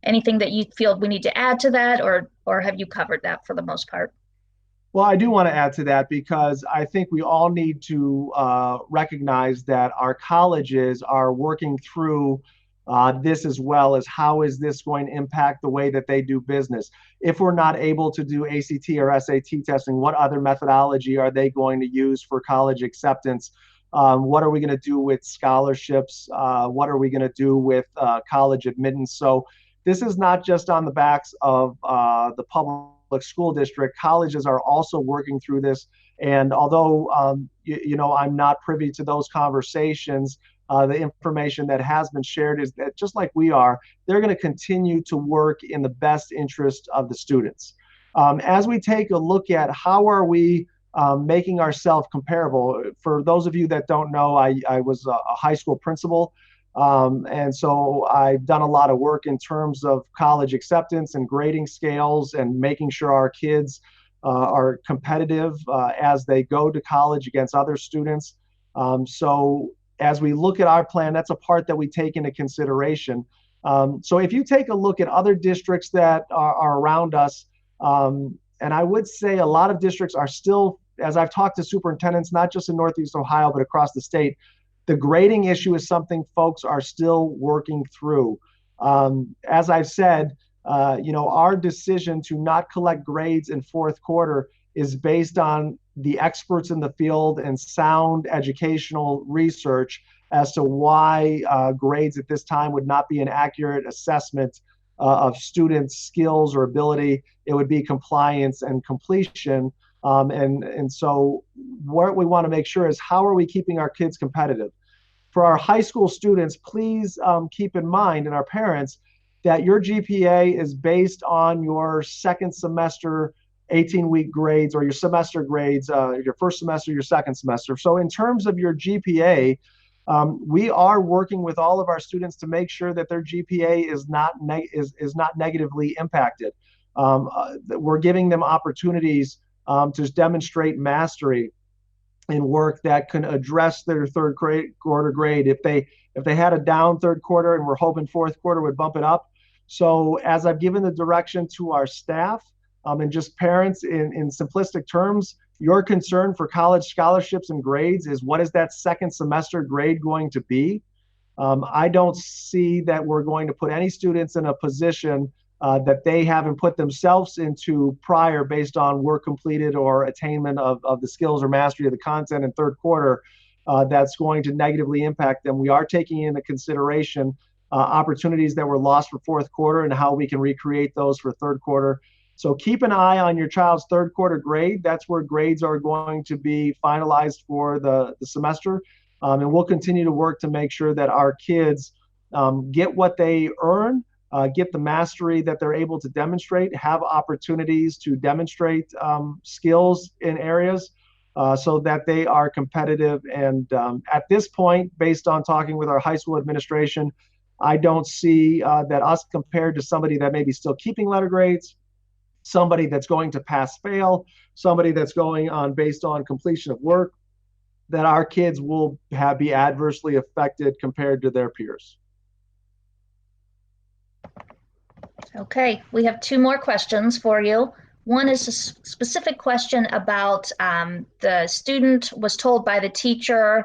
Anything that you feel we need to add to that, or have you covered that for the most part? Well, I do want to add to that because I think we all need to recognize that our colleges are working through this as well as how is this going to impact the way that they do business. If we're not able to do ACT or SAT testing, what other methodology are they going to use for college acceptance? What are we going to do with scholarships? What are we going to do with college admittance? So this is not just on the backs of the public school district. Colleges are also working through this. And although, I'm not privy to those conversations, the information that has been shared is that just like we are, they're going to continue to work in the best interest of the students. As we take a look at how are we making ourselves comparable, for those of you that don't know, I was a high school principal. And so I've done a lot of work in terms of college acceptance and grading scales and making sure our kids are competitive as they go to college against other students. So as we look at our plan, that's a part that we take into consideration. So if you take a look at other districts that are around us, and I would say a lot of districts are still, as I've talked to superintendents, not just in Northeast Ohio, but across the state, the grading issue is something folks are still working through. As I've said, our decision to not collect grades in fourth quarter is based on the experts in the field and sound educational research as to why grades at this time would not be an accurate assessment of students' skills or ability. It would be compliance and completion. And so what we want to make sure is how are we keeping our kids competitive? For our high school students, please keep in mind, and our parents, that your GPA is based on your second semester 18-week grades or your semester grades, your first semester, your second semester. So in terms of your GPA, we are working with all of our students to make sure that their GPA is not negatively impacted. We're giving them opportunities to demonstrate mastery in work that can address their third quarter grade. If they had a down third quarter, and we're hoping fourth quarter would bump it up. So as I've given the direction to our staff and just parents in simplistic terms, your concern for college scholarships and grades is what is that second semester grade going to be? I don't see that we're going to put any students in a position that they haven't put themselves into prior based on work completed or attainment of the skills or mastery of the content in third quarter that's going to negatively impact them. We are taking into consideration opportunities that were lost for fourth quarter and how we can recreate those for third quarter. So keep an eye on your child's third quarter grade. That's where grades are going to be finalized for the semester. And we'll continue to work to make sure that our kids get what they earn, get the mastery that they're able to demonstrate, have opportunities to demonstrate skills in areas so that they are competitive. And at this point, based on talking with our high school administration, I don't see that us compared to somebody that may be still keeping letter grades, somebody that's going to pass fail, somebody that's going on based on completion of work, that our kids will be adversely affected compared to their peers. Okay, we have two more questions for you. One is a specific question about the student was told by the teacher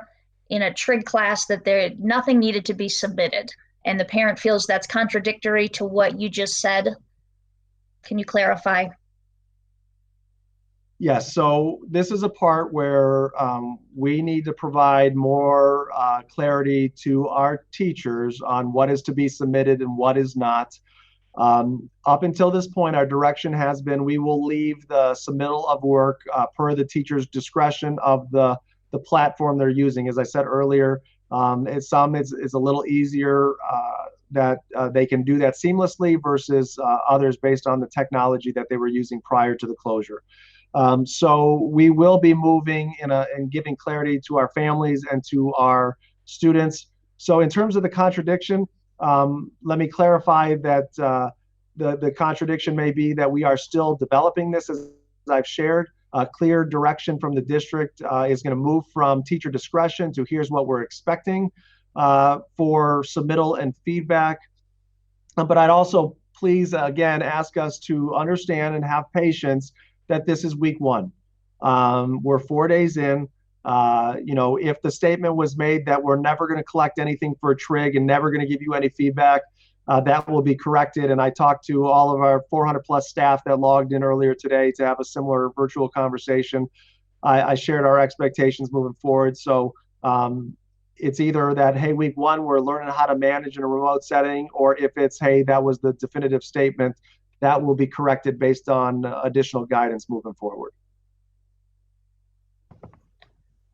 in a trig class that nothing needed to be submitted, and the parent feels that's contradictory to what you just said. Can you clarify? Yes, so this is a part where we need to provide more clarity to our teachers on what is to be submitted and what is not. Up until this point, our direction has been we will leave the submittal of work per the teacher's discretion of the platform they're using. As I said earlier, it's a little easier that they can do that seamlessly versus others based on the technology that they were using prior to the closure. So we will be moving and giving clarity to our families and to our students. So in terms of the contradiction, let me clarify that the contradiction may be that we are still developing this, as I've shared. Clear direction from the district is going to move from teacher discretion to here's what we're expecting for submittal and feedback. But I'd also please, again, ask us to understand and have patience that this is week one. We're 4 days in. If the statement was made that we're never going to collect anything for a trig and never going to give you any feedback, that will be corrected. And I talked to all of our 400 plus staff that logged in earlier today to have a similar virtual conversation. I shared our expectations moving forward. So it's either that, hey, week one, we're learning how to manage in a remote setting, or if it's, hey, that was the definitive statement, that will be corrected based on additional guidance moving forward.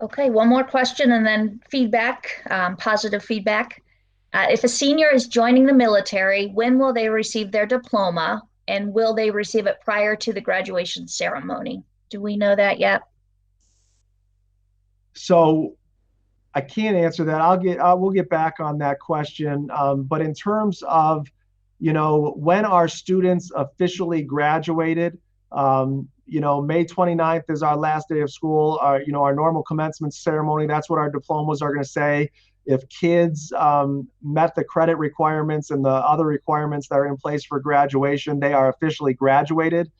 Okay, one more question and then feedback, positive feedback. If a senior is joining the military, when will they receive their diploma? And will they receive it prior to the graduation ceremony? Do we know that yet? So I can't answer that. We'll get back on that question. But in terms of, when our students officially graduated, May 29th is our last day of school. Our normal commencement ceremony, that's what our diplomas are going to say. If kids met the credit requirements and the other requirements that are in place for graduation, they are officially graduated.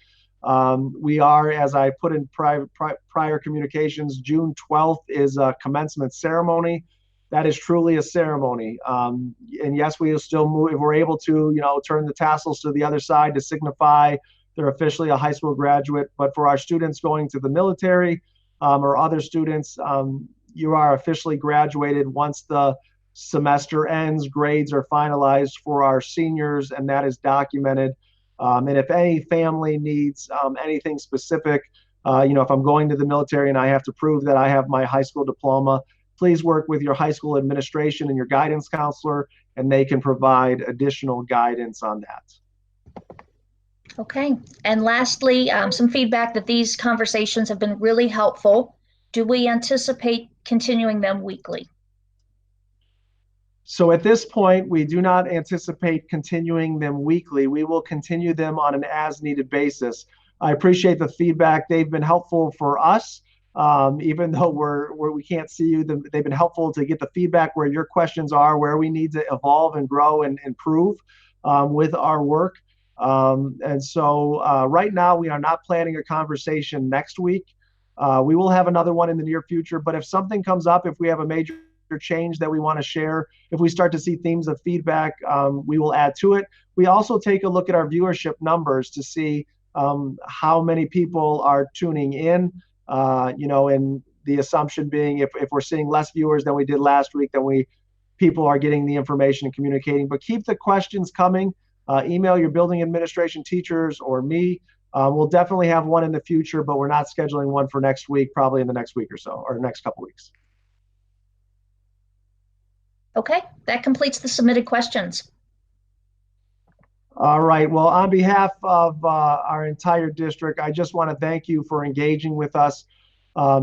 We are, as I put in prior communications, June 12th is a commencement ceremony. That is truly a ceremony. And yes, we will still move, if we're able to, turn the tassels to the other side to signify they're officially a high school graduate. But for our students going to the military or other students, you are officially graduated once the semester ends, grades are finalized for our seniors, and that is documented. And if any family needs anything specific, if I'm going to the military and I have to prove that I have my high school diploma, please work with your high school administration and your guidance counselor, and they can provide additional guidance on that. Okay. And lastly, some feedback that these conversations have been really helpful. Do we anticipate continuing them weekly? So at this point, we do not anticipate continuing them weekly. We will continue them on an as-needed basis. I appreciate the feedback. They've been helpful for us, even though we can't see you. They've been helpful to get the feedback where your questions are, where we need to evolve and grow and improve with our work. And so right now, we are not planning a conversation next week. We will have another one in the near future, but if something comes up, if we have a major change that we want to share, if we start to see themes of feedback, we will add to it. We also take a look at our viewership numbers to see how many people are tuning in, and the assumption being if we're seeing less viewers than we did last week, then people are getting the information and communicating. But keep the questions coming. Email your building administration teachers or me. We'll definitely have one in the future, but we're not scheduling one for next week, probably in the next week or so, or next couple weeks. Okay, that completes the submitted questions. All right. Well, on behalf of our entire district, I just want to thank you for engaging with us,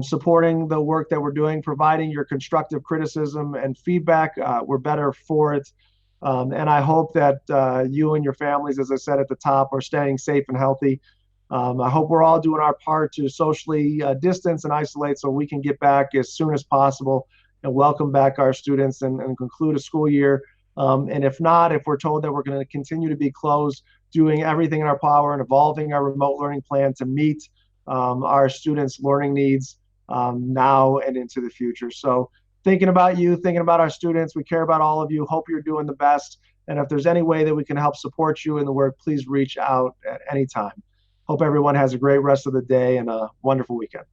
supporting the work that we're doing, providing your constructive criticism and feedback. We're better for it. And I hope that you and your families, as I said at the top, are staying safe and healthy. I hope we're all doing our part to socially distance and isolate so we can get back as soon as possible and welcome back our students and conclude a school year. And if not, if we're told that we're going to continue to be closed, doing everything in our power and evolving our remote learning plan to meet our students' learning needs now and into the future. So thinking about you, thinking about our students, we care about all of you. Hope you're doing the best. And if there's any way that we can help support you in the work, please reach out at any time. Hope everyone has a great rest of the day and a wonderful weekend.